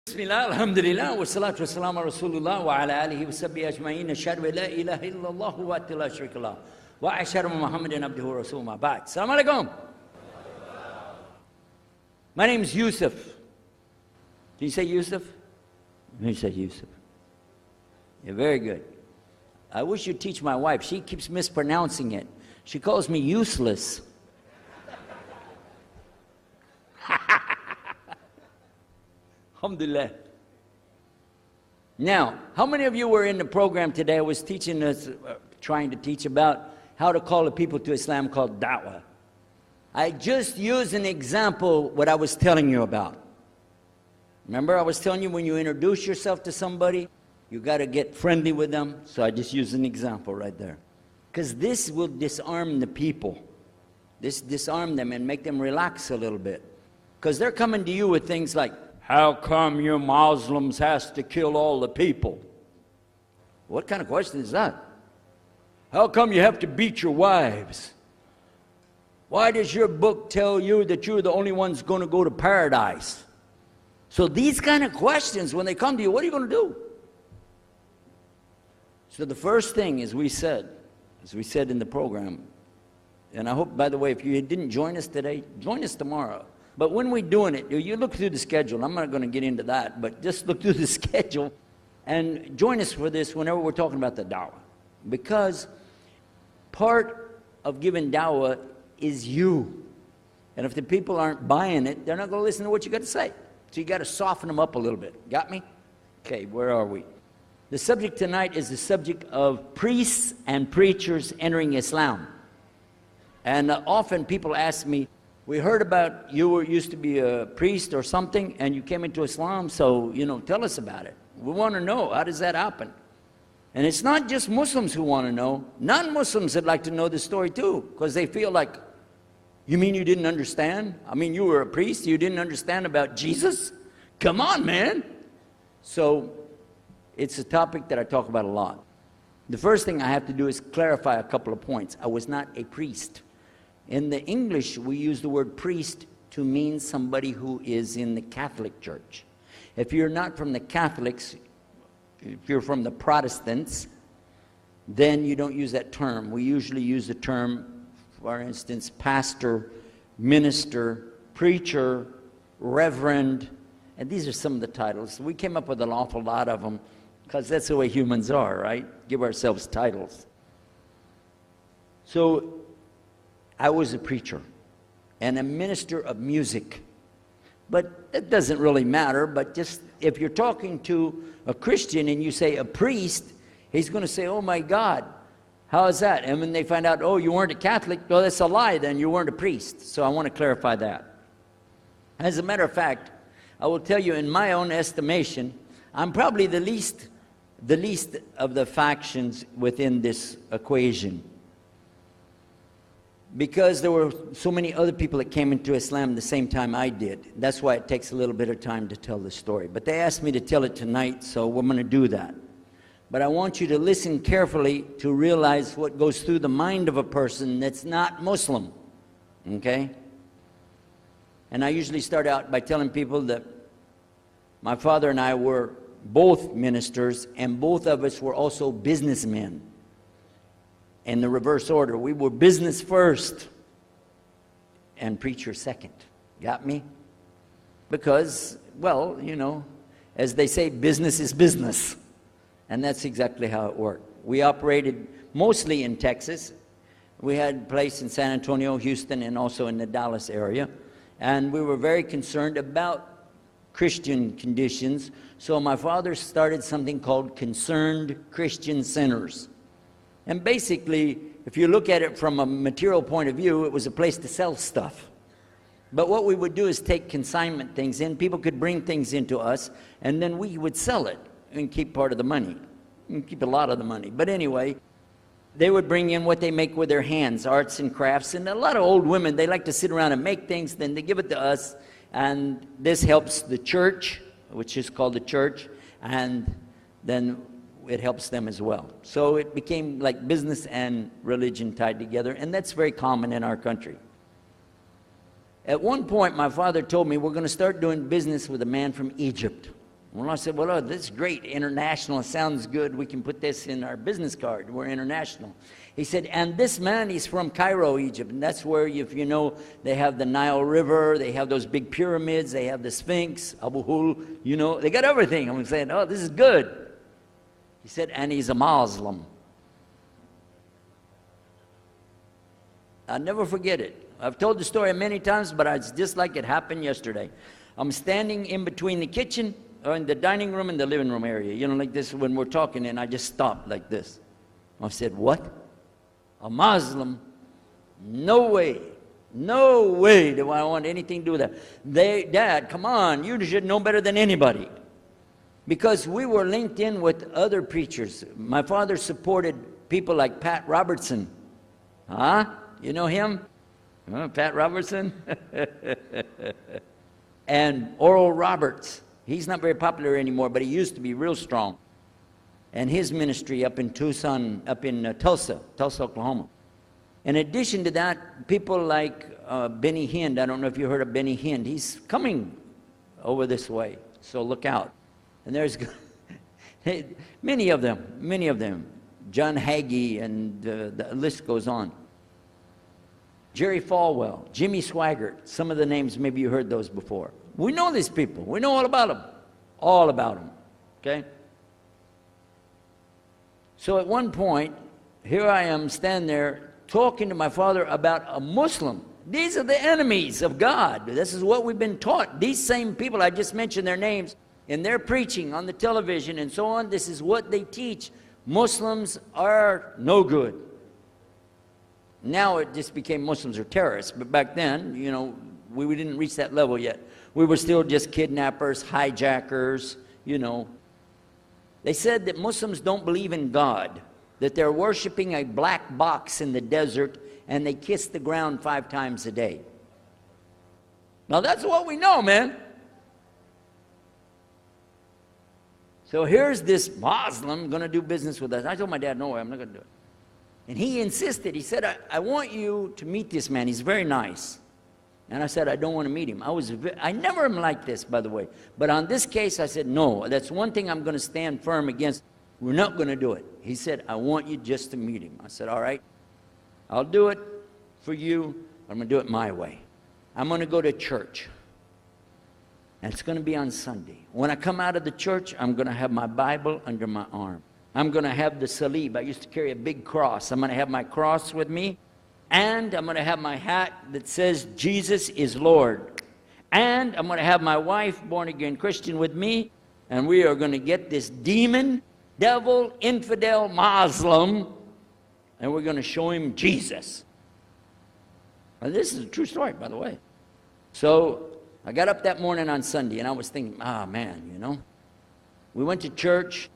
Bismillah, alhamdulillah, wa salatu wa salam ala rasulullah wa ala alihi wa sahbihi ajma'in, ashhadu an la ilaha illallah wa la sharika lah, wa ashhadu anna Muhammadan abduhu wa rasuluhu ma ba'd. Assalamu alaikum. My name is Yusuf. Can you say Yusuf? You say Yusuf. Yeah, very good. I wish you'd teach my wife. She keeps mispronouncing it. She calls me useless. Alhamdulillah. Now, how many of you were in the program today? I was teaching us, trying to teach about how to call the people to Islam called da'wah. I just used an example what I was telling you about. Remember I was telling you when you introduce yourself to somebody, you got to get friendly with them. So I just used an example right there. Because this will disarm the people. This disarm them and make them relax a little bit. Because they're coming to you with things like, how come you Muslims has to kill all the people? What kind of question is that? How come you have to beat your wives? Why does your book tell you that you're the only ones going to go to paradise? So these kind of questions, when they come to you, what are you going to do? So the first thing, as we said in the program, and I hope, by the way, if you didn't join us today, join us tomorrow. But when we're doing it, you look through the schedule. I'm not going to get into that, but just look through the schedule and join us for this whenever we're talking about the da'wah. Because part of giving da'wah is you. And if the people aren't buying it, they're not going to listen to what you got to say. So you got to soften them up a little bit. Got me? Okay, where are we? The subject tonight is the subject of priests and preachers entering Islam. And often people ask me, we heard about you used to be a priest or something and you came into Islam, so, tell us about it. We want to know, how does that happen? And it's not just Muslims who want to know. Non-Muslims would like to know the story too, because they feel like, you mean you didn't understand? I mean, you were a priest, you didn't understand about Jesus? Come on, man. So it's a topic that I talk about a lot. The first thing I have to do is clarify a couple of points. I was not a priest. In the English, we use the word priest to mean somebody who is in the Catholic Church. If you're not from the Catholics, if you're from the Protestants, then you don't use that term. We usually use the term, for instance, pastor, minister, preacher, reverend, and these are some of the titles. We came up with an awful lot of them because that's the way humans are, right? Give ourselves titles. So I was a preacher and a minister of music. But it doesn't really matter, but just if you're talking to a Christian and you say a priest, he's going to say, oh my God, how is that? And when they find out, oh, you weren't a Catholic, well, that's a lie, then you weren't a priest. So I want to clarify that. As a matter of fact, I will tell you, in my own estimation, I'm probably the least of the factions within this equation. Because there were so many other people that came into Islam the same time I did. That's why it takes a little bit of time to tell the story. But they asked me to tell it tonight, so we're going to do that. But I want you to listen carefully to realize what goes through the mind of a person that's not Muslim. Okay? And I usually start out by telling people that my father and I were both ministers, and both of us were also businessmen. In the reverse order. We were business first and preacher second. Got me? Because, well, as they say, business is business. And that's exactly how it worked. We operated mostly in Texas. We had a place in San Antonio, Houston, and also in the Dallas area. And we were very concerned about Christian conditions. So my father started something called Concerned Christian Centers. And basically, if you look at it from a material point of view, it was a place to sell stuff. But what we would do is take consignment things in. People could bring things into us, and then we would sell it and keep part of the money. And keep a lot of the money. But anyway, they would bring in what they make with their hands, arts and crafts. And a lot of old women, they like to sit around and make things, then they give it to us. And this helps the church, which is called the church, and then it helps them as well. So it became like business and religion tied together, and that's very common in our country. At one point, my father told me, we're going to start doing business with a man from Egypt. Well, I said, well, oh, this is great. International sounds good. We can put this in our business card. We're international. He said, and this man, he's from Cairo, Egypt. And that's where, if you know, they have the Nile River. They have those big pyramids. They have the Sphinx, Abu Hul. You know, they got everything. I'm saying, oh, this is good. He said, and he's a Muslim. I'll never forget it. I've told the story many times, but it's just like it happened yesterday. I'm standing in between the kitchen, or in the dining room and the living room area, you know, like this when we're talking, and I just stopped like this. I said, what? A Muslim? No way. No way do I want anything to do with that. Dad, come on, you should know better than anybody. Because we were linked in with other preachers. My father supported people like Pat Robertson. Huh? You know him? Pat Robertson? And Oral Roberts. He's not very popular anymore, but he used to be real strong. And his ministry up in Tucson, up in Tulsa, Oklahoma. In addition to that, people like Benny Hinn. I don't know if you heard of Benny Hinn. He's coming over this way, so look out. And there's many of them. John Hagee, and the list goes on. Jerry Falwell, Jimmy Swaggart, some of the names, maybe you heard those before. We know these people. We know all about them, okay? So at one point, here I am standing there talking to my father about a Muslim. These are the enemies of God. This is what we've been taught. These same people, I just mentioned their names, in their preaching on the television and so on, this is what they teach. Muslims are no good. Now it just became Muslims are terrorists, but back then, you know, we didn't reach that level yet. We were still just kidnappers, hijackers, you know. They said that Muslims don't believe in God, that they're worshiping a black box in the desert, and they kiss the ground 5 times a day. Now that's what we know, man. So here's this Muslim going to do business with us. I told my dad, no way, I'm not going to do it. And he insisted. He said, I want you to meet this man. He's very nice. And I said, I don't want to meet him. I never am like this, by the way. But on this case, I said, no, that's one thing I'm going to stand firm against. We're not going to do it. He said, I want you just to meet him. I said, all right, I'll do it for you. I'm going to do it my way. I'm going to go to church. And it's going to be on Sunday. When I come out of the church, I'm going to have my Bible under my arm. I'm going to have the salib. I used to carry a big cross. I'm going to have my cross with me. And I'm going to have my hat that says, Jesus is Lord. And I'm going to have my wife, born-again Christian, with me. And we are going to get this demon, devil, infidel, Muslim, and we're going to show him Jesus. And this is a true story, by the way. So I got up that morning on Sunday, and I was thinking, man, you know. We went to church.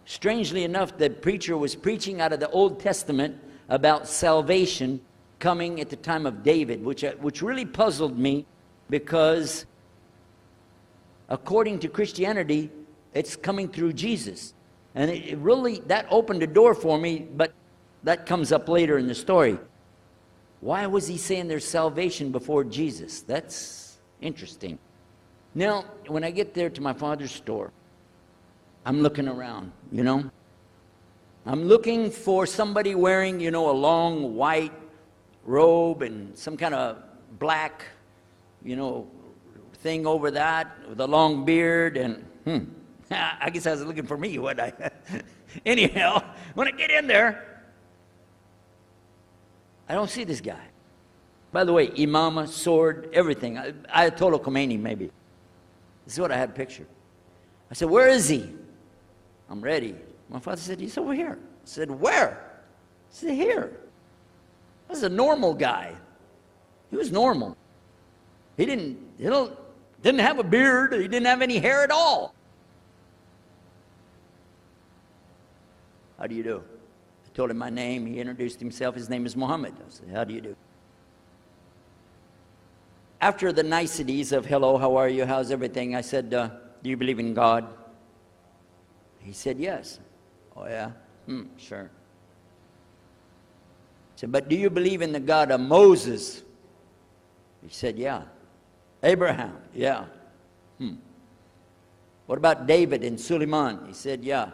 Strangely enough, the preacher was preaching out of the Old Testament about salvation coming at the time of David, which really puzzled me, because according to Christianity, it's coming through Jesus. And it really, that opened a door for me, but that comes up later in the story. Why was he saying there's salvation before Jesus? That's interesting. Now, when I get there to my father's store, I'm looking around, you know. I'm looking for somebody wearing, you know, a long white robe and some kind of black, you know, thing over that with a long beard. And I guess I was looking for me, wasn't I? Anyhow, when I get in there, I don't see this guy. By the way, imama, sword, everything. Ayatollah Khomeini, maybe. This is what I had pictured. I said, where is he? I'm ready. My father said, he's over here. I said, where? I said, here. This is a normal guy. He was normal. He didn't have a beard. He didn't have any hair at all. How do you do? I told him my name. He introduced himself. His name is Muhammad. I said, how do you do? After the niceties of hello, how are you, how's everything, I said, do you believe in God? He said, yes. Oh, yeah? Sure. I said, but do you believe in the God of Moses? He said, yeah. Abraham? Yeah. Well, What about David and Suleiman? He said, yeah.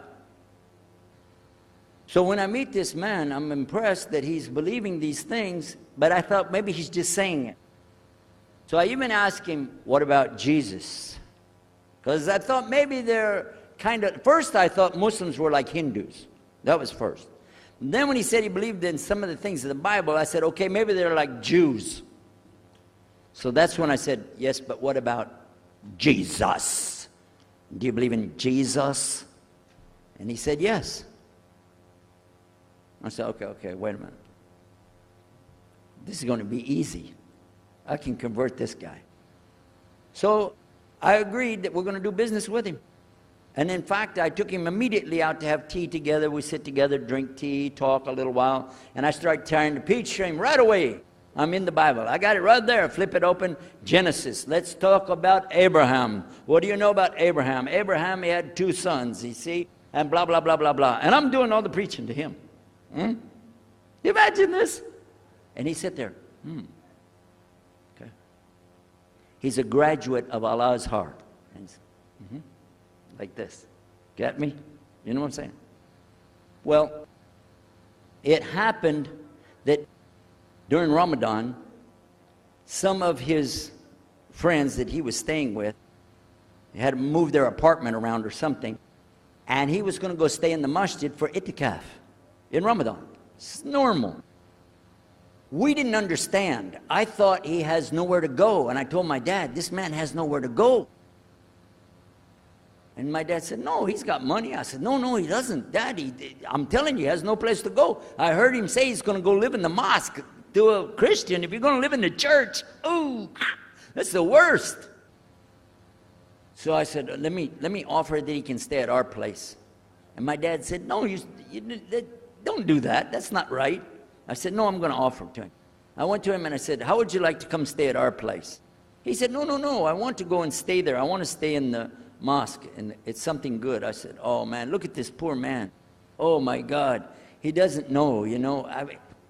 So when I meet this man, I'm impressed that he's believing these things, but I thought maybe he's just saying it. So I even asked him, what about Jesus? Because I thought maybe they're kind of, first I thought Muslims were like Hindus. That was first. And then when he said he believed in some of the things of the Bible, I said, okay, maybe they're like Jews. So that's when I said, yes, but what about Jesus? Do you believe in Jesus? And he said, yes. I said, okay, wait a minute. This is going to be easy. I can convert this guy. So I agreed that we're going to do business with him. And in fact, I took him immediately out to have tea together. We sit together, drink tea, talk a little while. And I started tearing the peach stream right away. I'm in the Bible. I got it right there. Flip it open. Genesis. Let's talk about Abraham. What do you know about Abraham? Abraham, he had 2 sons, you see, and blah, blah, blah, blah, blah. And I'm doing all the preaching to him. You imagine this? And he sat there. Okay. He's a graduate of Allah's heart. And like this. Get me? You know what I'm saying? Well, it happened that during Ramadan, some of his friends that he was staying with had to move their apartment around or something, and he was going to go stay in the masjid for itikaf in Ramadan. It's normal. We didn't understand. I thought he has nowhere to go, and I told my dad, this man has nowhere to go. And my dad said, no, he's got money. I said, no, he doesn't. Daddy, I'm telling you, he has no place to go. I heard him say he's going to go live in the mosque. To a Christian, if you're going to live in the church, ooh, that's the worst. So I said, let me offer that he can stay at our place. And my dad said, no, you don't do that. That's not right. I said, no, I'm going to offer it to him. I went to him and I said, how would you like to come stay at our place? He said, no, I want to go and stay there. I want to stay in the mosque, and it's something good. I said, oh, man, look at this poor man. Oh, my God. He doesn't know, you know.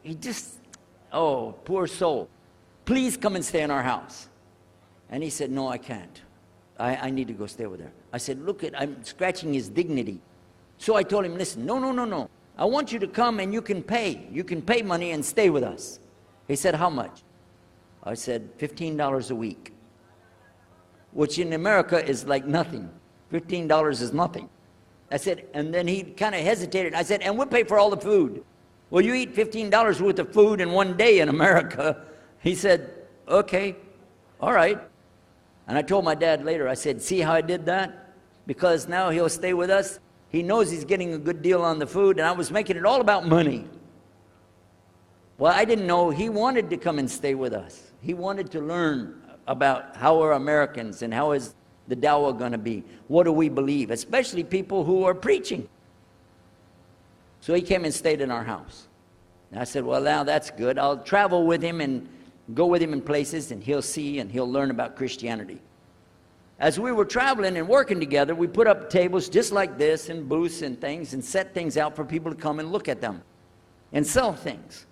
He just... Oh, poor soul. Please come and stay in our house. And he said, no, I can't. I need to go stay with her. I said, look, I'm scratching his dignity. So I told him, listen, no. I want you to come and you can pay. You can pay money and stay with us. He said, how much? I said, $15 a week. Which in America is like nothing. $15 is nothing. I said, and then he kind of hesitated. I said, and we'll pay for all the food. Well, you eat $15 worth of food in one day in America. He said, okay, all right. And I told my dad later, I said, see how I did that? Because now he'll stay with us. He knows he's getting a good deal on the food, and I was making it all about money. Well, I didn't know he wanted to come and stay with us. He wanted to learn about how we're Americans and how is the dawah going to be. What do we believe? Especially people who are preaching. So he came and stayed in our house. And I said, well, now that's good. I'll travel with him and go with him in places, and he'll see and he'll learn about Christianity. As we were traveling and working together, we put up tables just like this and booths and things and set things out for people to come and look at them and sell things.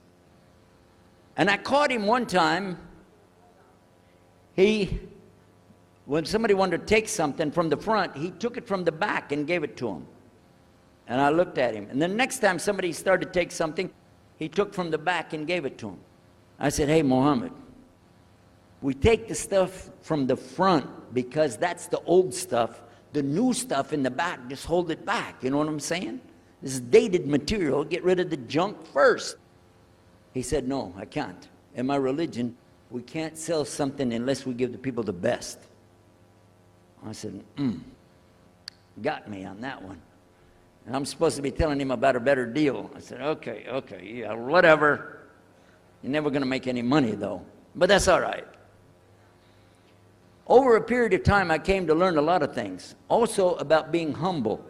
And I caught him one time. When somebody wanted to take something from the front, he took it from the back and gave it to him. And I looked at him. And the next time somebody started to take something, he took from the back and gave it to him. I said, hey, Muhammad, we take the stuff from the front because that's the old stuff. The new stuff in the back, just hold it back. You know what I'm saying? This is dated material. Get rid of the junk first. He said, no, I can't. In my religion, we can't sell something unless we give the people the best. I said, got me on that one. And I'm supposed to be telling him about a better deal. I said, okay, yeah, whatever. You're never going to make any money, though. But that's all right. Over a period of time, I came to learn a lot of things. Also about being humble.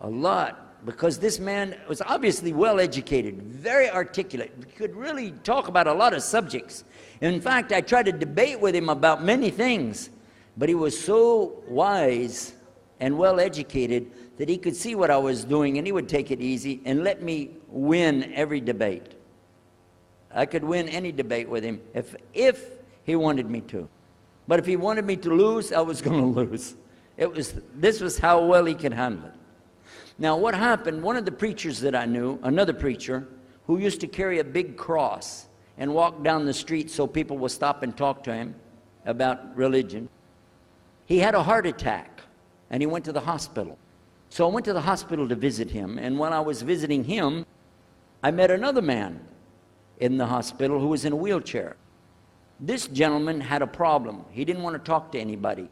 A lot. Because this man was obviously well-educated, very articulate. He could really talk about a lot of subjects. In fact, I tried to debate with him about many things. But he was so wise and well-educated that he could see what I was doing, and he would take it easy and let me win every debate. I could win any debate with him if he wanted me to. But if he wanted me to lose, I was going to lose. This was how well he could handle it. Now, what happened, one of the preachers that I knew, another preacher, who used to carry a big cross and walk down the street so people would stop and talk to him about religion, he had a heart attack, and he went to the hospital. So I went to the hospital to visit him, and when I was visiting him, I met another man in the hospital who was in a wheelchair. This gentleman had a problem. He didn't want to talk to anybody.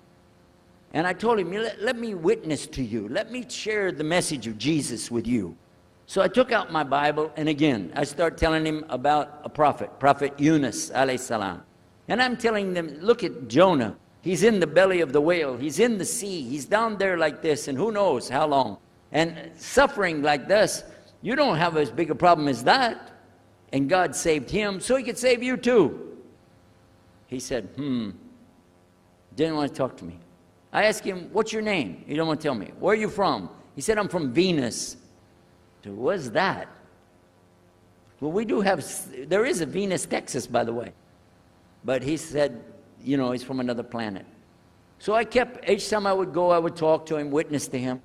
And I told him, let me witness to you. Let me share the message of Jesus with you. So I took out my Bible, and again, I started telling him about a prophet, Prophet Yunus, alayhi salam. And I'm telling them, look at Jonah. He's in the belly of the whale. He's in the sea. He's down there like this, and who knows how long. And suffering like this, you don't have as big a problem as that. And God saved him, so he could save you too. He said, didn't want to talk to me. I asked him, what's your name? He don't want to tell me. Where are you from? He said, I'm from Venus. I said, what's that? Well, there is a Venus, Texas, by the way. But he said, he's from another planet. So each time I would go, I would talk to him, witness to him.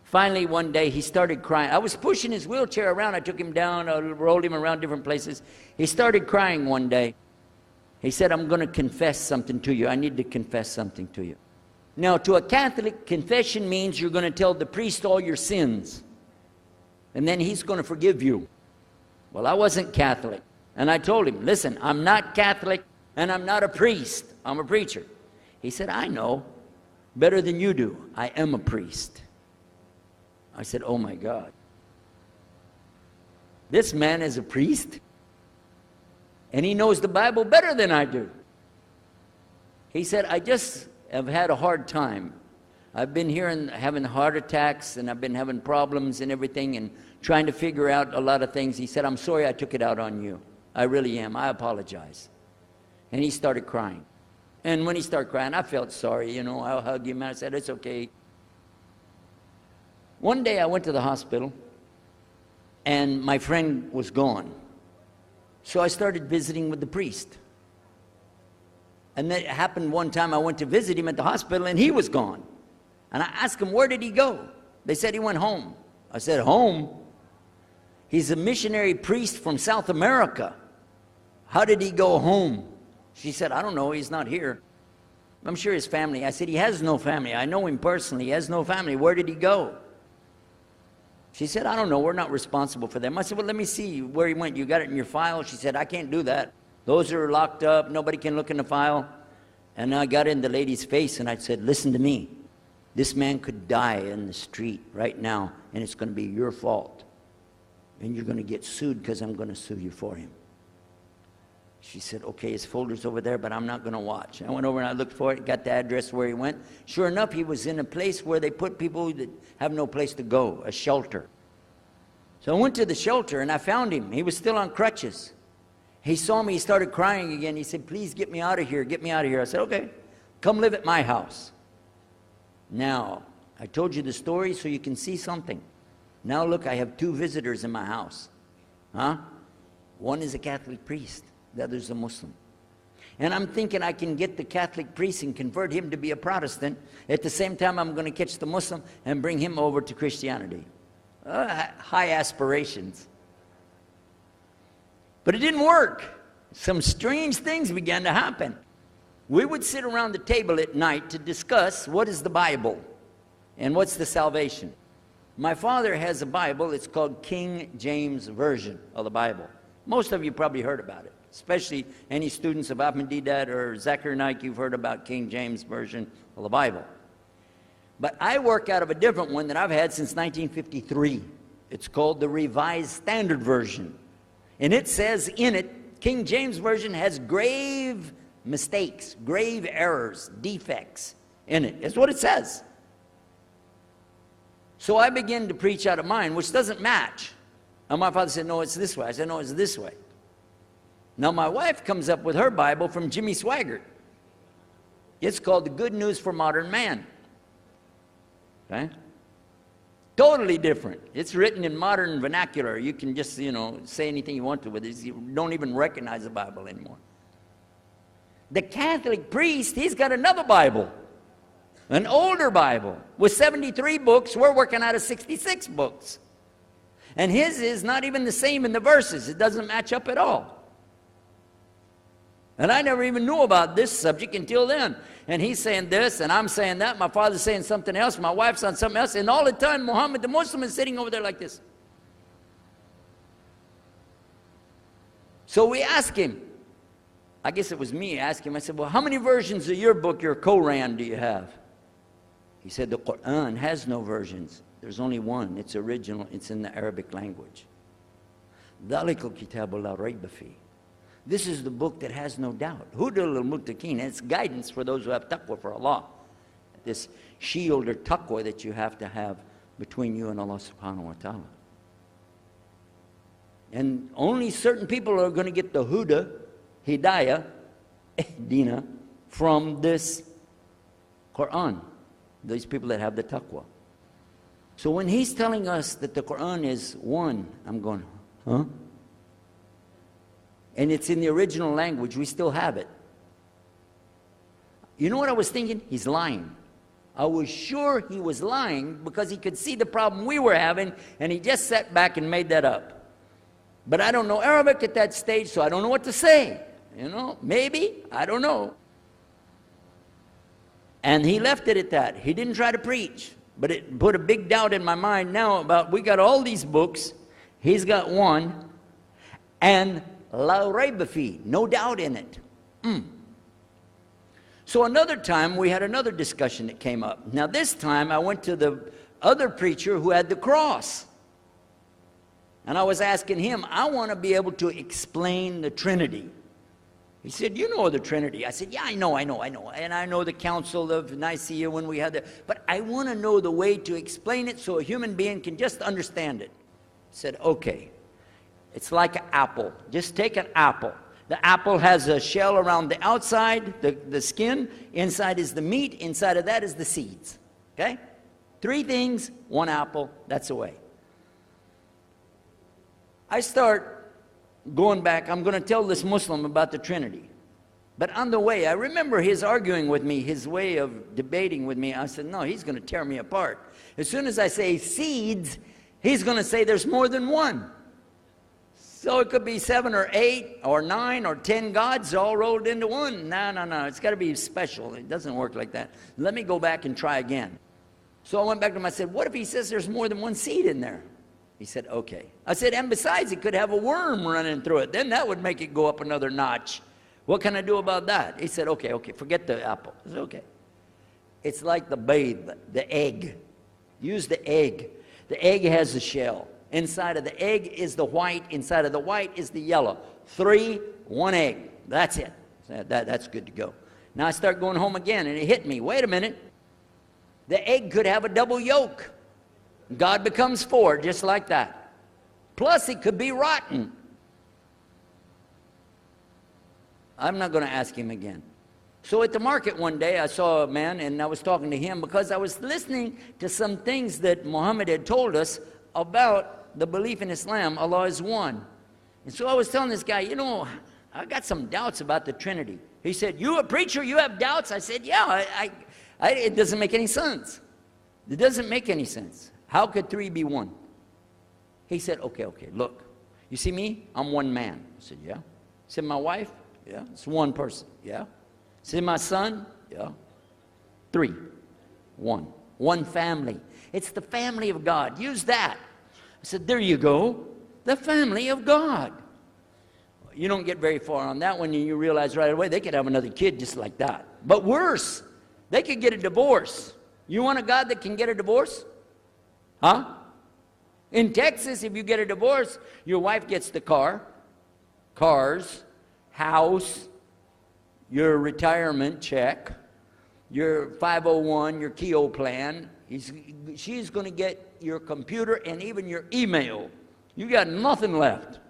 Finally, one day, he started crying. I was pushing his wheelchair around. I took him down. I rolled him around different places. He started crying one day. He said, I'm going to confess something to you. I need to confess something to you. Now, to a Catholic, confession means you're going to tell the priest all your sins, and then he's going to forgive you. Well, I wasn't Catholic, and I told him, listen, I'm not Catholic, and I'm not a priest. I'm a preacher. He said, I know better than you do. I am a priest. I said, oh my God. This man is a priest, and he knows the Bible better than I do. He said, I just have had a hard time. I've been here and having heart attacks, and I've been having problems and everything, and trying to figure out a lot of things. He said, I'm sorry I took it out on you. I really am. I apologize. And he started crying. And when he started crying, I felt sorry, I hugged him, and I said, it's okay. One day I went to the hospital, and my friend was gone. So I started visiting with the priest. And that happened one time. I went to visit him at the hospital, and he was gone. And I asked him, where did he go? They said he went home. I said, home? He's a missionary priest from South America. How did he go home? She said, I don't know. He's not here. I'm sure his family. I said, he has no family. I know him personally. He has no family. Where did he go? She said, I don't know. We're not responsible for them. I said, well, let me see where he went. You got it in your file? She said, I can't do that. Those are locked up. Nobody can look in the file. And I got in the lady's face, and I said, listen to me. This man could die in the street right now, and it's going to be your fault. And you're going to get sued because I'm going to sue you for him. She said, okay, his folder's over there, but I'm not going to watch. I went over and I looked for it, got the address where he went. Sure enough, he was in a place where they put people that have no place to go, a shelter. So I went to the shelter, and I found him. He was still on crutches. He saw me, he started crying again. He said, please get me out of here, get me out of here. I said, okay, come live at my house. Now, I told you the story so you can see something. Now look, I have 2 visitors in my house. One is a Catholic priest, the other is a Muslim. And I'm thinking I can get the Catholic priest and convert him to be a Protestant. At the same time, I'm going to catch the Muslim and bring him over to Christianity. High aspirations. But it didn't work. Some strange things began to happen. We would sit around the table at night to discuss what is the Bible and what's the salvation. My father has a Bible. It's called King James Version of the Bible. Most of you probably heard about it, especially any students of Ahmadiyya or Zakir Naik. You've heard about King James Version of the Bible. But I work out of a different one that I've had since 1953. It's called the Revised Standard Version. And it says in it, King James Version has grave mistakes, grave errors, defects in it. That's what it says. So I began to preach out of mine, which doesn't match. And my father said, no, it's this way. I said, no, it's this way. Now my wife comes up with her Bible from Jimmy Swaggart. It's called The Good News for Modern Man. Okay? Totally different. It's written in modern vernacular. You can just, say anything you want to with it. You don't even recognize the Bible anymore. The Catholic priest, he's got another Bible. An older Bible with 73 books. We're working out of 66 books. And his is not even the same in the verses. It doesn't match up at all. And I never even knew about this subject until then. And he's saying this, and I'm saying that. My father's saying something else. My wife's on something else. And all the time, Muhammad, the Muslim, is sitting over there like this. So we asked him. I guess it was me asking him. I said, well, how many versions of your book, your Quran, do you have? He said, the Quran has no versions. There's only one. It's original. It's in the Arabic language. ذَلِكَ الْكِتَابُ لَا رَيْبَ فِيهِ. This is the book that has no doubt. Hudal al-Muttaqin. It's guidance for those who have taqwa for Allah. This shield or taqwa that you have to have between you and Allah subhanahu wa ta'ala. And only certain people are going to get the huda, hidayah, dina, from this Quran. These people that have the taqwa. So when he's telling us that the Quran is one, I'm going, huh? And it's in the original language, we still have it. You know what I was thinking? He's lying. I was sure he was lying because he could see the problem we were having, and he just sat back and made that up. But I don't know Arabic at that stage, so I don't know what to say. You know, maybe, I don't know. And he left it at that. He didn't try to preach. But it put a big doubt in my mind now about, we got all these books, he's got one, and la rayba fi, no doubt in it. So another time, we had another discussion that came up. Now this time, I went to the other preacher who had the cross. And I was asking him, I want to be able to explain the Trinity. He said, you know the Trinity. I said, yeah, I know. And I know the Council of Nicaea when we had that. But I want to know the way to explain it so a human being can just understand it. He said, okay. It's like an apple. Just take an apple. The apple has a shell around the outside, the skin. Inside is the meat. Inside of that is the seeds. Okay? 3 things, 1 apple. That's the way. I start going back. I'm going to tell this Muslim about the Trinity. But on the way, I remember his arguing with me, his way of debating with me. I said, no, he's going to tear me apart. As soon as I say seeds, he's going to say there's more than one. So it could be 7 or 8 or 9 or 10 gods all rolled into one. No. It's got to be special. It doesn't work like that. Let me go back and try again. So I went back to him. I said, what if he says there's more than one seed in there? He said, okay. I said, and besides, it could have a worm running through it. Then that would make it go up another notch. What can I do about that? He said, okay, forget the apple. I said, okay. It's like the babe, the egg. Use the egg. The egg has a shell. Inside of the egg is the white. Inside of the white is the yellow. 3, 1 egg. That's it. That's good to go. Now I start going home again, and it hit me. Wait a minute. The egg could have a double yolk. God becomes 4, just like that. Plus, it could be rotten. I'm not going to ask him again. So at the market one day, I saw a man, and I was talking to him because I was listening to some things that Muhammad had told us about the belief in Islam, Allah is one. And so I was telling this guy, you know, I got some doubts about the Trinity. He said, you a preacher, you have doubts? I said, yeah, it doesn't make any sense. It doesn't make any sense. How could 3 be 1? He said, okay, look. You see me? I'm one man. I said, yeah. He said, my wife? Yeah. It's one person. Yeah. He said, my son? Yeah. 3. 1. One family. It's the family of God. Use that. I said, there you go. The family of God. You don't get very far on that one, and you realize right away they could have another kid just like that. But worse, they could get a divorce. You want a God that can get a divorce? Huh? In Texas, if you get a divorce, your wife gets the cars, house, your retirement check, your 501, your Keogh plan. She's going to get your computer and even your email. You got nothing left.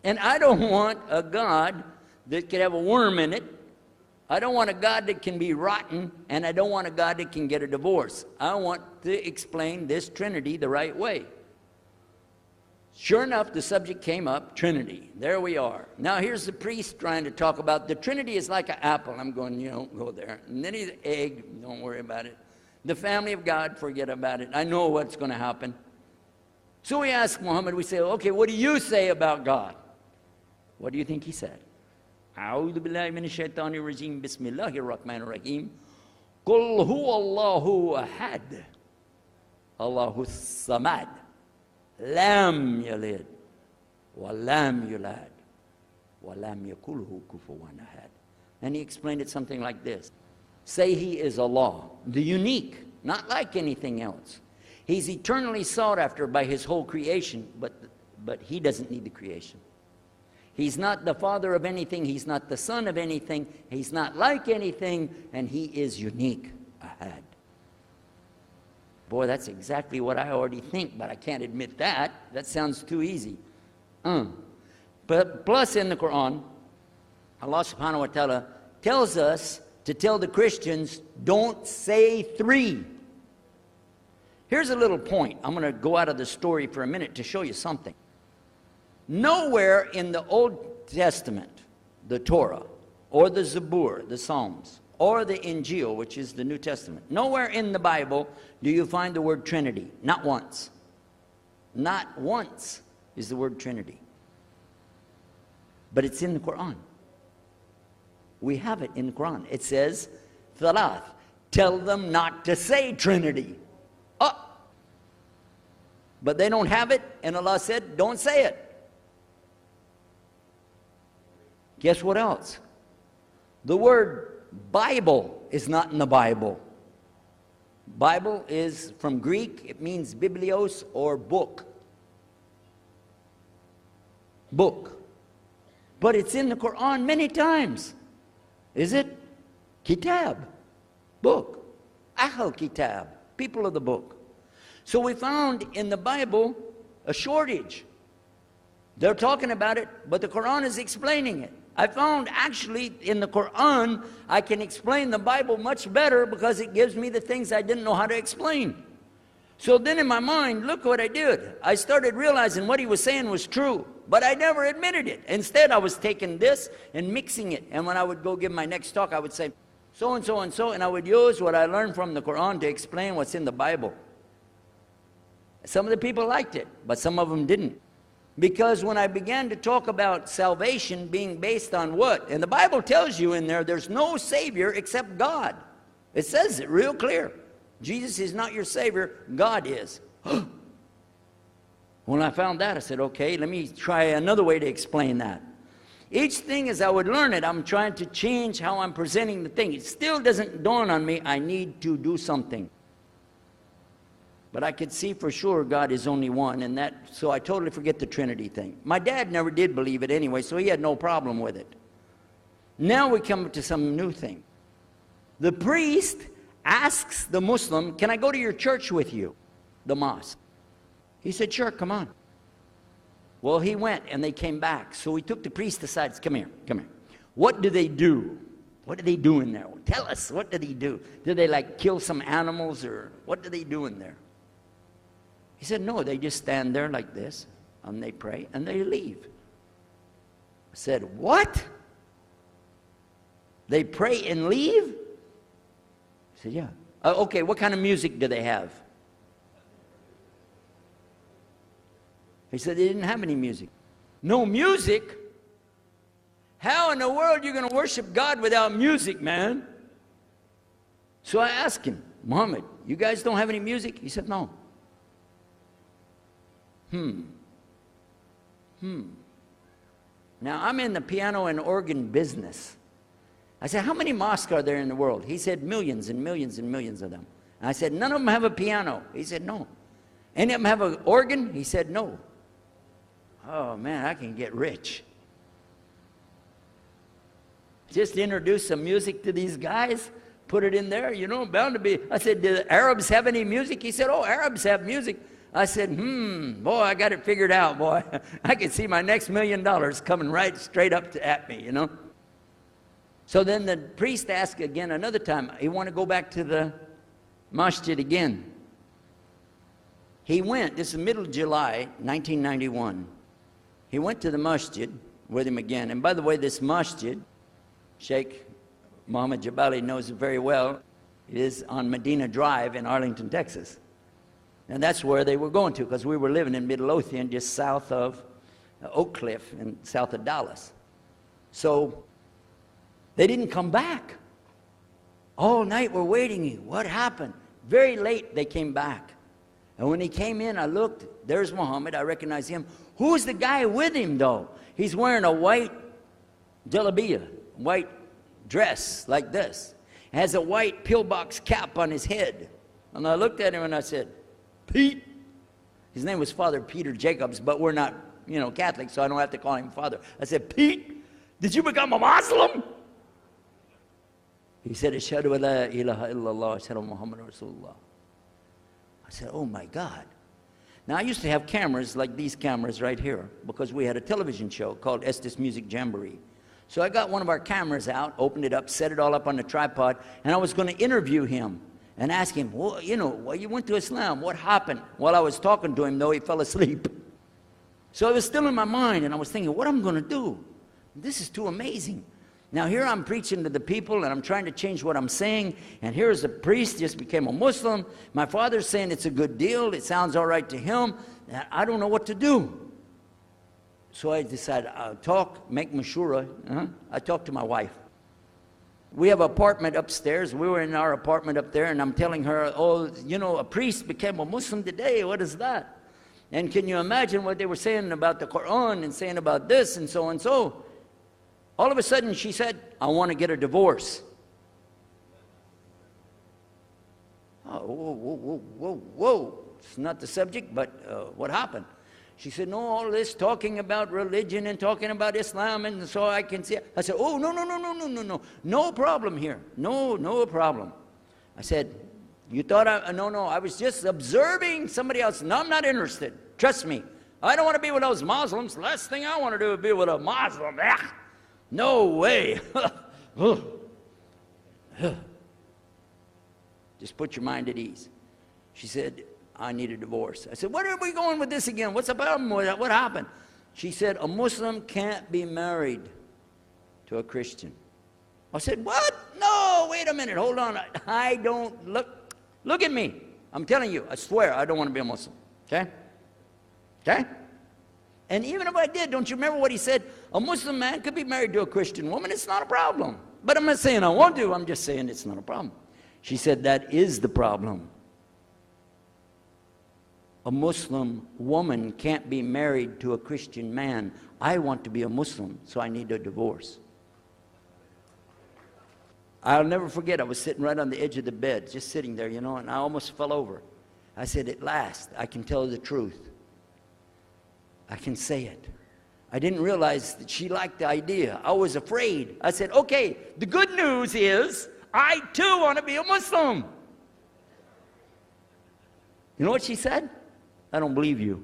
And I don't want a God that could have a worm in it. I don't want a God that can be rotten, and I don't want a God that can get a divorce. I want to explain this Trinity the right way. Sure enough, the subject came up, Trinity. There we are. Now here's the priest trying to talk about the Trinity is like an apple. I'm going, you don't go there. And then he's egg, don't worry about it. The family of God, forget about it. I know what's going to happen. So we ask Muhammad, we say, okay, what do you say about God? What do you think he said? أعوذ بالله من الشيطان الرجيم بسم الله الرحمن الرحيم قل هو الله أحد الله الصمد لم يلد ولم يولد ولم يكن له كفوا أحد. And he explained it something like this. Say he is Allah, the unique, not like anything else. He's eternally sought after by his whole creation, but he doesn't need the creation. He's not the father of anything. He's not the son of anything. He's not like anything, and he is unique. Ahad. Boy, that's exactly what I already think, but I can't admit that. That sounds too easy. But plus in the Quran, Allah subhanahu wa ta'ala tells us to tell the Christians, don't say three. Here's a little point. I'm going to go out of the story for a minute to show you something. Nowhere in the Old Testament, the Torah, or the Zabur, the Psalms, or the Injil, which is the New Testament, nowhere in the Bible do you find the word Trinity. Not once. Not once is the word Trinity. But it's in the Quran. We have it in the Quran. It says, Thalath, tell them not to say Trinity. Oh! But they don't have it, and Allah said, don't say it. Guess what else? The word Bible is not in the Bible. Bible is from Greek, it means biblios or book. Book. But it's in the Quran many times. Is it? Kitab. Book. Ahl Kitab. People of the book. So we found in the Bible a shortage. They're talking about it, but the Quran is explaining it. I found actually in the Quran, I can explain the Bible much better because it gives me the things I didn't know how to explain. So then in my mind, look what I did. I started realizing what he was saying was true, but I never admitted it. Instead, I was taking this and mixing it. And when I would go give my next talk, I would say, so and so and so, and I would use what I learned from the Quran to explain what's in the Bible. Some of the people liked it, but some of them didn't. Because when I began to talk about salvation being based on what? And the Bible tells you in there, there's no Savior except God. It says it real clear. Jesus is not your Savior, God is. When I found that, I said, okay, let me try another way to explain that. Each thing as I would learn it, I'm trying to change how I'm presenting the thing. It still doesn't dawn on me, I need to do something. But I could see for sure God is only one, and so I totally forget the Trinity thing. My dad never did believe it anyway, so he had no problem with it. Now we come to some new thing. The priest asks the Muslim, can I go to your church with you? The mosque. He said, sure, come on. Well, he went, and they came back. So he took the priest aside, said, come here. What do they do? What do they do in there? Tell us, what do they do? Do they like kill some animals, or what do they do in there? He said, no, they just stand there like this, and they pray, and they leave. I said, what? They pray and leave? He said, yeah. Okay, what kind of music do they have? He said they didn't have any music. No music? How in the world are you going to worship God without music, man? So I asked him, Muhammad, you guys don't have any music? He said, no. Now, I'm in the piano and organ business. I said, how many mosques are there in the world? He said, millions and millions and millions of them. And I said, none of them have a piano. He said, no. Any of them have an organ? He said, no. Oh, man, I can get rich. Just introduce some music to these guys, put it in there, bound to be. I said, do the Arabs have any music? He said, oh, Arabs have music. I said, boy, I got it figured out, boy. I can see my next $1 million coming right straight up at me, So then the priest asked again another time, you want to go back to the masjid again? He went, this is middle of July, 1991. He went to the masjid with him again. And by the way, this masjid, Sheikh Mohammed Jabali knows it very well. It is on Medina Drive in Arlington, Texas. And that's where they were going to, because we were living in Midlothian, just south of Oak Cliff and south of Dallas. So they didn't come back. All night we're waiting. What happened? Very late they came back. And when he came in, I looked. There's Muhammad. I recognize him. Who's the guy with him, though? He's wearing a white jalabiyah, white dress like this. Has a white pillbox cap on his head. And I looked at him and I said, Pete. His name was Father Peter Jacobs, but we're not, Catholic, so I don't have to call him Father. I said, Pete, did you become a Muslim? He said, Ashhadu an la ilaha illallah, Ashhadu Muhammad Rasulullah. I said, oh my God. Now, I used to have cameras like these cameras right here because we had a television show called Estes Music Jamboree. So I got one of our cameras out, opened it up, set it all up on the tripod, and I was going to interview him and ask him, well, why you went to Islam? What happened? While I was talking to him, though, he fell asleep. So it was still in my mind, and I was thinking, what am I going to do? This is too amazing. Now, here I'm preaching to the people, and I'm trying to change what I'm saying, and here's a priest, just became a Muslim. My father's saying it's a good deal. It sounds all right to him. And I don't know what to do. So I decided, I'll make mashura. I talked to my wife. We have an apartment upstairs. We were in our apartment up there, and I'm telling her, oh, a priest became a Muslim today. What is that? And can you imagine what they were saying about the Quran and saying about this and so and so? All of a sudden, she said, I want to get a divorce. Oh, whoa. It's not the subject, but what happened? She said, no, all this talking about religion and talking about Islam, and so I can see it. I said, oh, no. No problem here. No problem. I said, you thought no, I was just observing somebody else. No, I'm not interested. Trust me. I don't want to be with those Muslims. The last thing I want to do is be with a Muslim. No way. Just put your mind at ease. She said, I need a divorce. I said, where are we going with this again? What's the problem with that? What happened? She said, a Muslim can't be married to a Christian. I said, what? No, wait a minute. Hold on. I don't look at me. I'm telling you, I swear, I don't want to be a Muslim. Okay? And even if I did, don't you remember what he said? A Muslim man could be married to a Christian woman. It's not a problem. But I'm not saying I want to. I'm just saying it's not a problem. She said, that is the problem. A Muslim woman can't be married to a Christian man. I want to be a Muslim, so I need a divorce. I'll never forget, I was sitting right on the edge of the bed, just sitting there, and I almost fell over. I said, at last, I can tell the truth. I can say it. I didn't realize that she liked the idea. I was afraid. I said, okay, the good news is, I too want to be a Muslim. You know what she said? I don't believe you.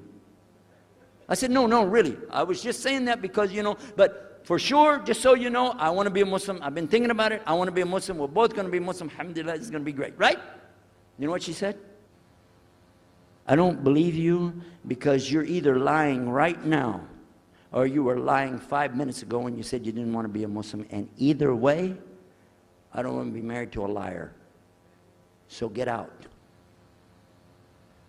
I said, no, really. I was just saying that because, but for sure, just so you know, I want to be a Muslim. I've been thinking about it. I want to be a Muslim. We're both going to be Muslim. Alhamdulillah, it's going to be great. Right? You know what she said? I don't believe you because you're either lying right now or you were lying 5 minutes ago when you said you didn't want to be a Muslim. And either way, I don't want to be married to a liar. So get out.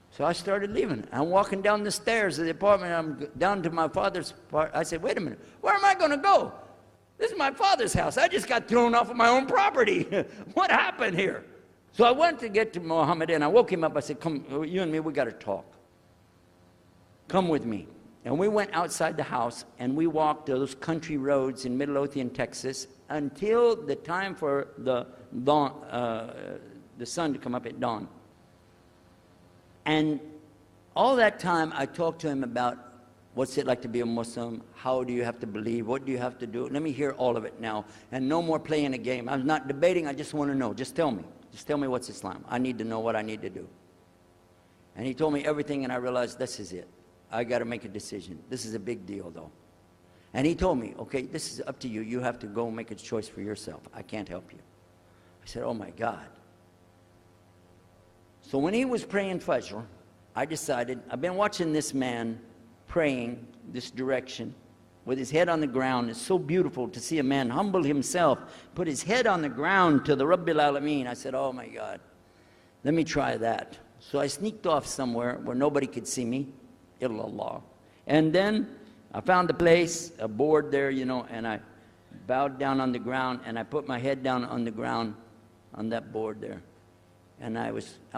So I started leaving. I'm walking down the stairs of the apartment. I'm down to my father's part. I said, wait a minute. Where am I going to go? This is my father's house. I just got thrown off of my own property. What happened here? So I went to get to Muhammad and I woke him up. I said, come, you and me, we got to talk. Come with me. And we went outside the house and we walked those country roads in Midlothian, Texas until the time for the sun to come up at dawn. And all that time, I talked to him about what's it like to be a Muslim, how do you have to believe, what do you have to do. Let me hear all of it now, and no more playing a game. I'm not debating, I just want to know. Just tell me. Just tell me what's Islam. I need to know what I need to do. And he told me everything, and I realized this is it. I got to make a decision. This is a big deal, though. And he told me, okay, this is up to you. You have to go make a choice for yourself. I can't help you. I said, oh, my God. So when he was praying Fajr, I decided, I've been watching this man praying this direction with his head on the ground. It's so beautiful to see a man humble himself, put his head on the ground to the Rabbil Alameen. I said, oh my God, let me try that. So I sneaked off somewhere where nobody could see me, illallah. And then I found a place, a board there, you know, and I bowed down on the ground, and I put my head down on the ground on that board there. And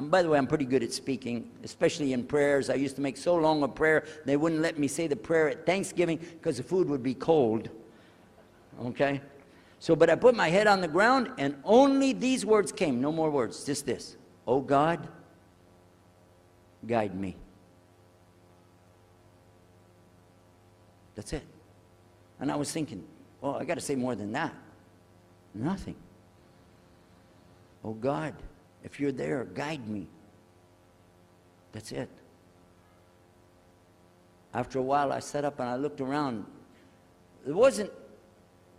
by the way, I'm pretty good at speaking, especially in prayers. I used to make so long a prayer, they wouldn't let me say the prayer at Thanksgiving because the food would be cold. Okay? So, but I put my head on the ground, and only these words came, no more words, just this. Oh God, guide me. That's it. And I was thinking, well, I got to say more than that. Nothing. Oh God, if you're there, guide me. That's it. After a while, I sat up and I looked around. There wasn't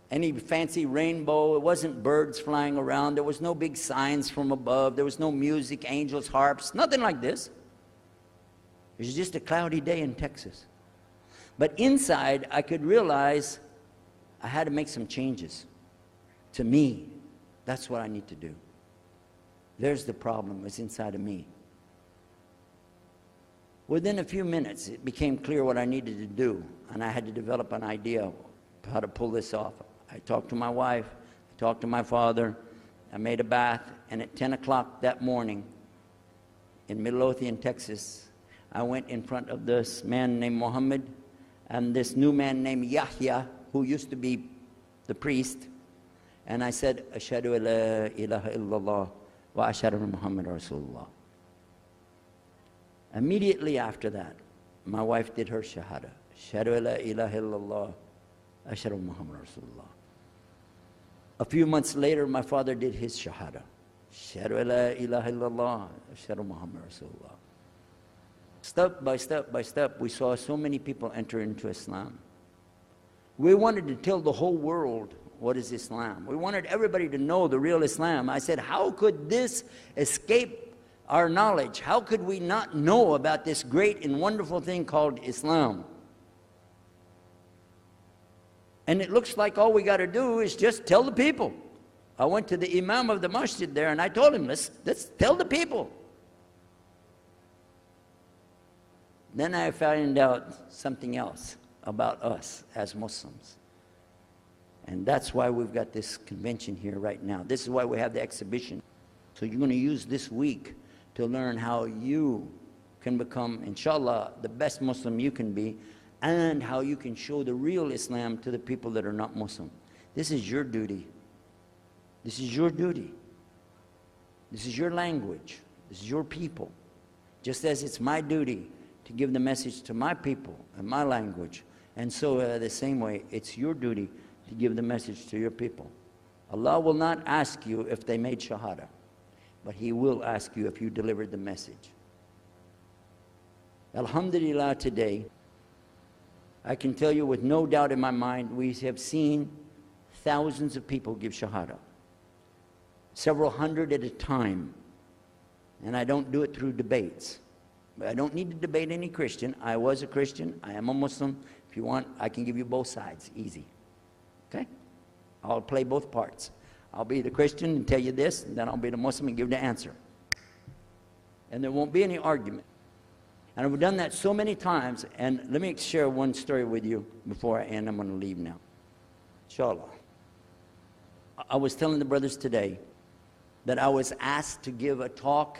any fancy rainbow. It wasn't birds flying around. There was no big signs from above. There was no music, angels, harps, nothing like this. It was just a cloudy day in Texas. But inside, I could realize I had to make some changes. To me, that's what I need to do. There's the problem, it's inside of me. Within a few minutes, it became clear what I needed to do, and I had to develop an idea of how to pull this off. I talked to my wife, I talked to my father, I made a bath, and at 10 o'clock that morning in Midlothian, Texas, I went in front of this man named Muhammad and this new man named Yahya, who used to be the priest, and I said, Ashhadu an la ilaha illallah wa ashhadu anna Muhammad Rasulullah. Immediately after that, my wife did her shahada. Ashhadu an la ilaha illallah, ashhadu anna Muhammad Rasulullah. A few months later, my father did his shahada. Ashhadu an la ilaha illallah, ashhadu anna Muhammad Rasulullah. Step by step by step, we saw so many people enter into Islam. We wanted to tell the whole world what is Islam. We wanted everybody to know the real Islam. I said, how could this escape our knowledge? How could we not know about this great and wonderful thing called Islam? And it looks like all we got to do is just tell the people. I went to the imam of the masjid there and I told him, let's tell the people. Then I found out something else about us as Muslims. And that's why we've got this convention here right now. This is why we have the exhibition. So you're going to use this week to learn how you can become, inshallah, the best Muslim you can be, and how you can show the real Islam to the people that are not Muslim. This is your duty. This is your duty. This is your language. This is your people. Just as it's my duty to give the message to my people and my language. And so the same way, it's your duty to give the message to your people. Allah will not ask you if they made shahada, but He will ask you if you delivered the message. Alhamdulillah, today, I can tell you with no doubt in my mind, we have seen thousands of people give shahada. Several hundred at a time. And I don't do it through debates. I don't need to debate any Christian. I was a Christian. I am a Muslim. If you want, I can give you both sides. Easy. Okay? I'll play both parts. I'll be the Christian and tell you this, and then I'll be the Muslim and give the answer. And there won't be any argument. And I've done that so many times. And let me share one story with you before I end. I'm going to leave now. Inshallah. I was telling the brothers today that I was asked to give a talk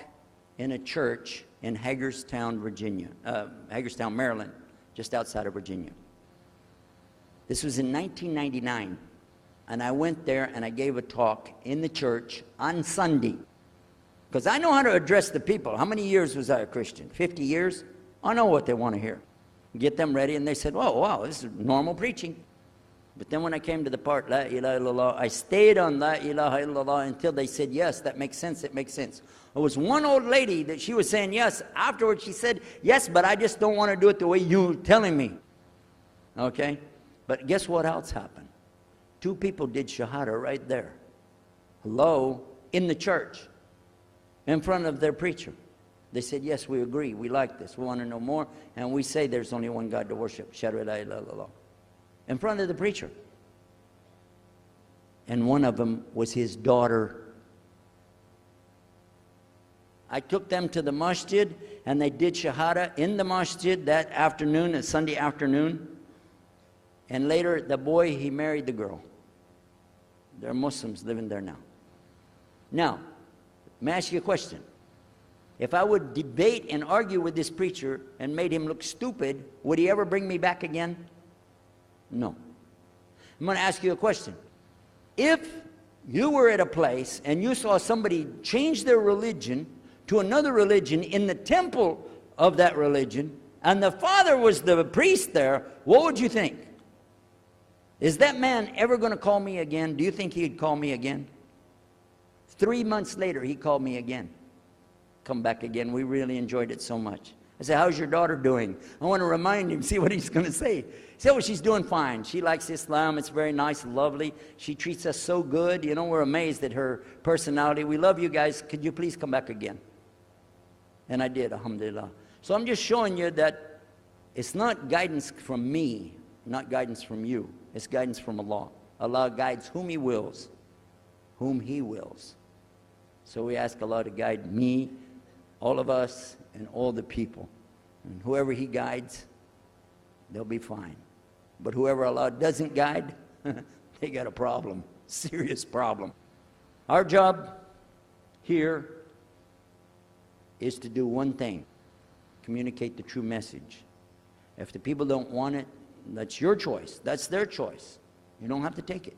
in a church in Hagerstown, Maryland, just outside of Virginia. This was in 1999, and I went there and I gave a talk in the church on Sunday, because I know how to address the people. How many years was I a Christian? 50 years? I know what they want to hear. Get them ready, and they said, oh, wow, this is normal preaching. But then when I came to the part, La ilaha illallah, I stayed on La ilaha illallah until they said, yes, that makes sense, it makes sense. There was one old lady that she was saying yes. Afterwards she said, yes, but I just don't want to do it the way you're telling me. Okay? But guess what else happened? 2 people did shahada right there. Hello? In the church. In front of their preacher. They said, yes, we agree. We like this. We want to know more. And we say there's only one God to worship. Shahadu la ilaha illallah. In front of the preacher. And one of them was his daughter. I took them to the masjid, and they did shahada in the masjid that afternoon, a Sunday afternoon. And later, the boy, he married the girl. They're Muslims living there now. Now, let me ask you a question. If I would debate and argue with this preacher and made him look stupid, would he ever bring me back again? No. I'm going to ask you a question. If you were at a place and you saw somebody change their religion to another religion in the temple of that religion, and the father was the priest there, what would you think? Is that man ever going to call me again? Do you think he'd call me again? 3 months later, he called me again. Come back again. We really enjoyed it so much. I said, how's your daughter doing? I want to remind him, see what he's going to say. He said, well, she's doing fine. She likes Islam. It's very nice and lovely. She treats us so good. You know, we're amazed at her personality. We love you guys. Could you please come back again? And I did, alhamdulillah. So I'm just showing you that it's not guidance from me, not guidance from you. It's guidance from Allah. Allah guides whom He wills, whom He wills. So we ask Allah to guide me, all of us, and all the people. And whoever He guides, they'll be fine. But whoever Allah doesn't guide, they got a problem, serious problem. Our job here is to do one thing, communicate the true message. If the people don't want it, that's your choice. That's their choice. You don't have to take it.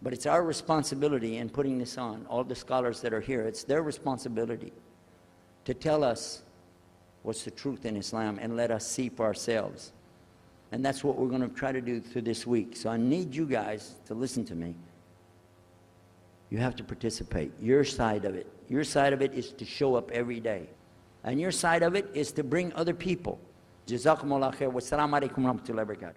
But it's our responsibility in putting this on, all the scholars that are here, it's their responsibility to tell us what's the truth in Islam and let us see for ourselves. And that's what we're going to try to do through this week. So I need you guys to listen to me. You have to participate. Your side of it. Your side of it is to show up every day. And your side of it is to bring other people. Jazakumullah khair. Wassalamu alaikum wa rahmatullahi wa barakatuh.